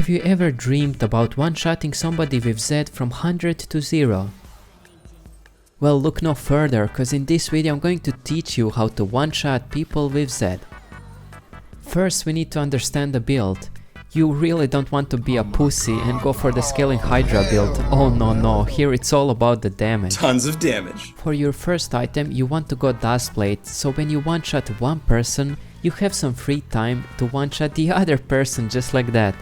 Have you ever dreamed about one-shotting somebody with Zed from 100 to 0? Well, look no further, cause in this video I'm going to teach you how to one-shot people with Zed. First we need to understand the build. You really don't want to be a pussy and go for the scaling Hydra build. Oh no, here it's all about the damage. Tons of damage. For your first item you want to go Dustplate, so when you one-shot one person, you have some free time to one-shot the other person just like that.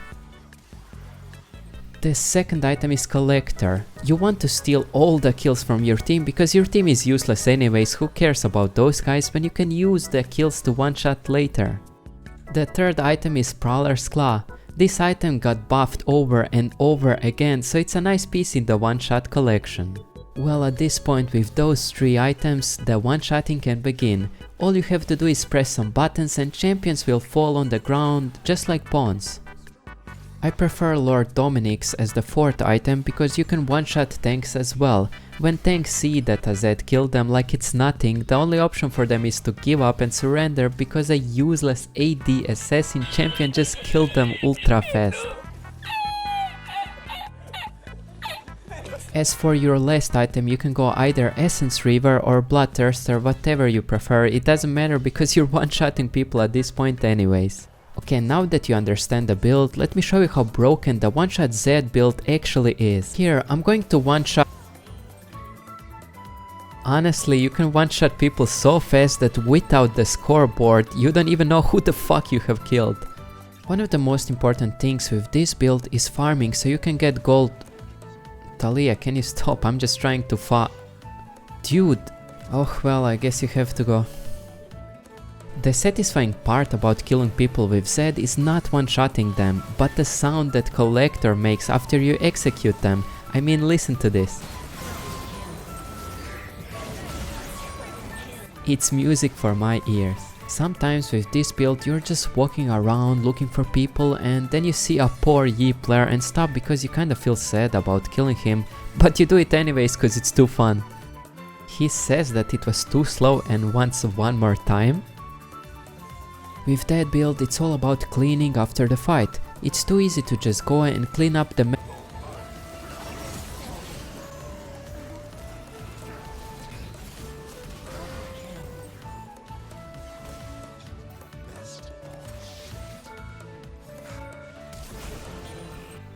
The second item is Collector. You want to steal all the kills from your team because your team is useless anyways, who cares about those guys when you can use the kills to one-shot later. The third item is Prowler's Claw. This item got buffed over and over again, so it's a nice piece in the one-shot collection. Well, at this point with those three items, the one-shotting can begin. All you have to do is press some buttons and champions will fall on the ground just like pawns. I prefer Lord Dominic's as the fourth item because you can one-shot tanks as well. When tanks see that a Zed killed them like it's nothing, the only option for them is to give up and surrender because a useless AD assassin champion just killed them ultra fast. As for your last item, you can go either Essence Reaver or Bloodthirster, whatever you prefer, it doesn't matter because you're one-shotting people at this point anyways. Okay, now that you understand the build, let me show you how broken the one-shot Zed build actually is. Here, I'm going to one-shot. Honestly, you can one-shot people so fast that without the scoreboard, you don't even know who the fuck you have killed. One of the most important things with this build is farming so you can get gold. Talia, can you stop? I'm just trying to Dude! Oh well, I guess you have to go. The satisfying part about killing people with Zed is not one-shotting them, but the sound that Collector makes after you execute them. I mean, listen to this. It's music for my ears. Sometimes with this build you're just walking around looking for people and then you see a poor Yi player and stop because you kinda feel sad about killing him, but you do it anyways cause it's too fun. He says that it was too slow and wants one more time. With that build it's all about cleaning after the fight. It's too easy to just go and clean up the map.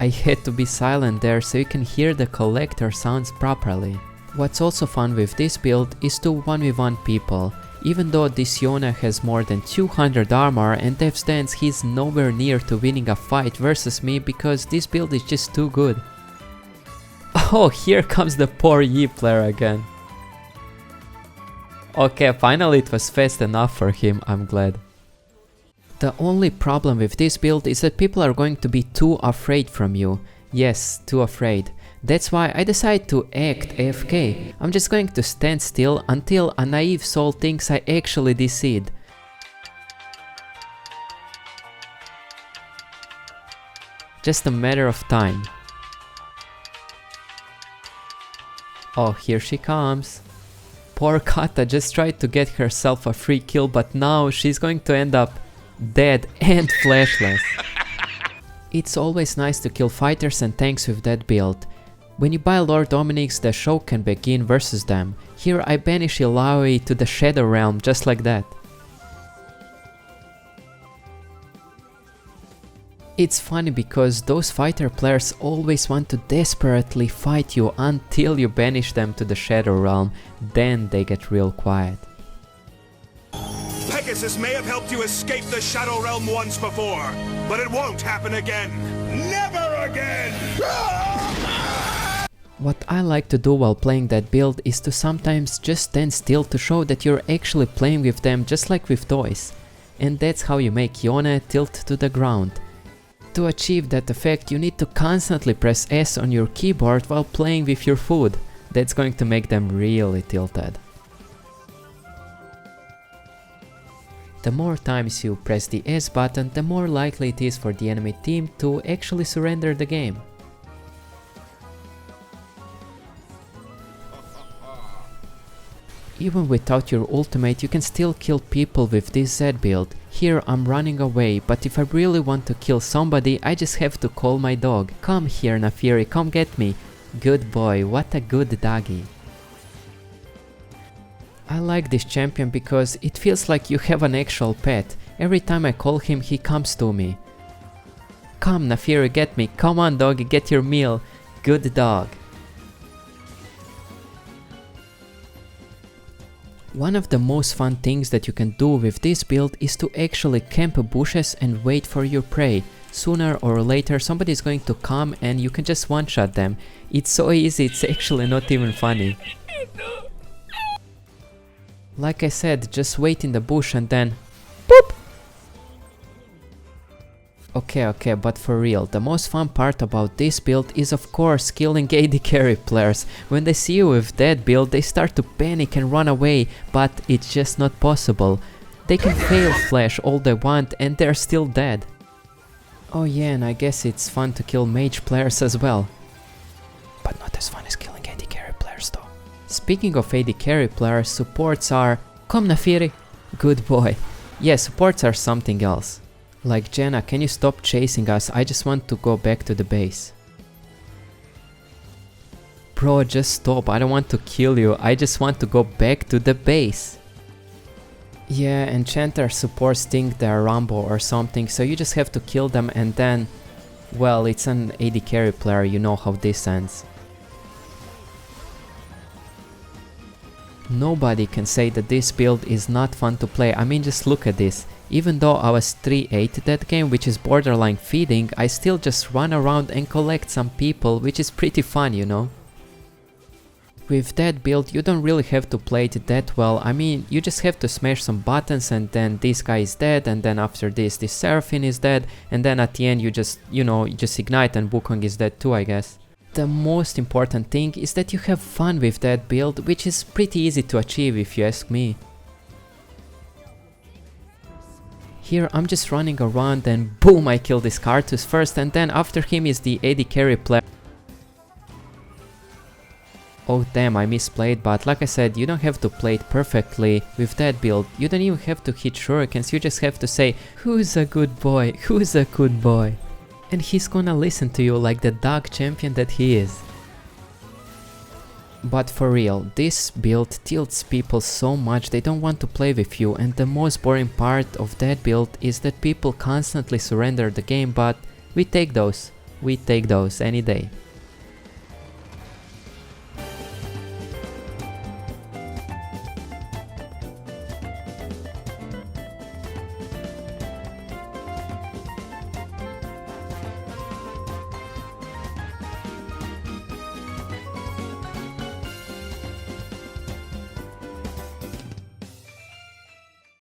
I had to be silent there so you can hear the Collector sounds properly. What's also fun with this build is to 1v1 people. Even though this Yona has more than 200 armor and death stance, he's nowhere near to winning a fight versus me because this build is just too good. Oh, here comes the poor Yi player again. Okay, finally it was fast enough for him, I'm glad. The only problem with this build is that people are going to be too afraid from you. Yes, too afraid. That's why I decided to act AFK. I'm just going to stand still until a naive soul thinks I actually decede. Just a matter of time. Oh, here she comes. Poor Kata just tried to get herself a free kill, but now she's going to end up dead and flashless. It's always nice to kill fighters and tanks with that build. When you buy Lord Dominic's, the show can begin versus them. Here I banish Ilaoi to the Shadow Realm just like that. It's funny because those fighter players always want to desperately fight you until you banish them to the Shadow Realm, then they get real quiet. Pegasus may have helped you escape the Shadow Realm once before, but it won't happen again. Never again! What I like to do while playing that build is to sometimes just stand still to show that you're actually playing with them just like with toys. And that's how you make Yona tilt to the ground. To achieve that effect you need to constantly press S on your keyboard while playing with your food. That's going to make them really tilted. The more times you press the S button, the more likely it is for the enemy team to actually surrender the game. Even without your ultimate, you can still kill people with this Z build. Here I'm running away, but if I really want to kill somebody, I just have to call my dog. Come here, Nafiri, come get me. Good boy, what a good doggy. I like this champion because it feels like you have an actual pet. Every time I call him, he comes to me. Come, Nafiri, get me. Come on, doggy, get your meal. Good dog. One of the most fun things that you can do with this build is to actually camp bushes and wait for your prey. Sooner or later somebody is going to come and you can just one-shot them. It's so easy, it's actually not even funny. Like I said, just wait in the bush and then boop! Okay, but for real, the most fun part about this build is of course killing AD carry players. When they see you with that build, they start to panic and run away, but it's just not possible. They can fail flash all they want and they're still dead. Oh yeah, and I guess it's fun to kill mage players as well. But not as fun as killing AD carry players though. Speaking of AD carry players, supports are... Come Nafiri! Good boy. Yeah, supports are something else. Like, Jenna, can you stop chasing us? I just want to go back to the base. Bro, just stop. I don't want to kill you. I just want to go back to the base. Yeah, enchanter supports think they're Rambo or something, so you just have to kill them and then... Well, it's an AD carry player, you know how this ends. Nobody can say that this build is not fun to play. I mean, just look at this. Even though I was 3-8 that game, which is borderline feeding, I still just run around and collect some people, which is pretty fun, you know. With that build, you don't really have to play it that well. I mean, you just have to smash some buttons and then this guy is dead, and then after this Seraphine is dead, and then at the end you just, you know, you just ignite and Wukong is dead too, I guess. The most important thing is that you have fun with that build, which is pretty easy to achieve if you ask me. Here I'm just running around and boom, I kill this Karthus first, and then after him is the AD carry player. Oh damn, I misplayed, but like I said, you don't have to play it perfectly with that build. You don't even have to hit shurikens, you just have to say, who's a good boy, who's a good boy? And he's gonna listen to you like the dog champion that he is. But for real, this build tilts people so much they don't want to play with you, and the most boring part of that build is that people constantly surrender the game, but we take those any day.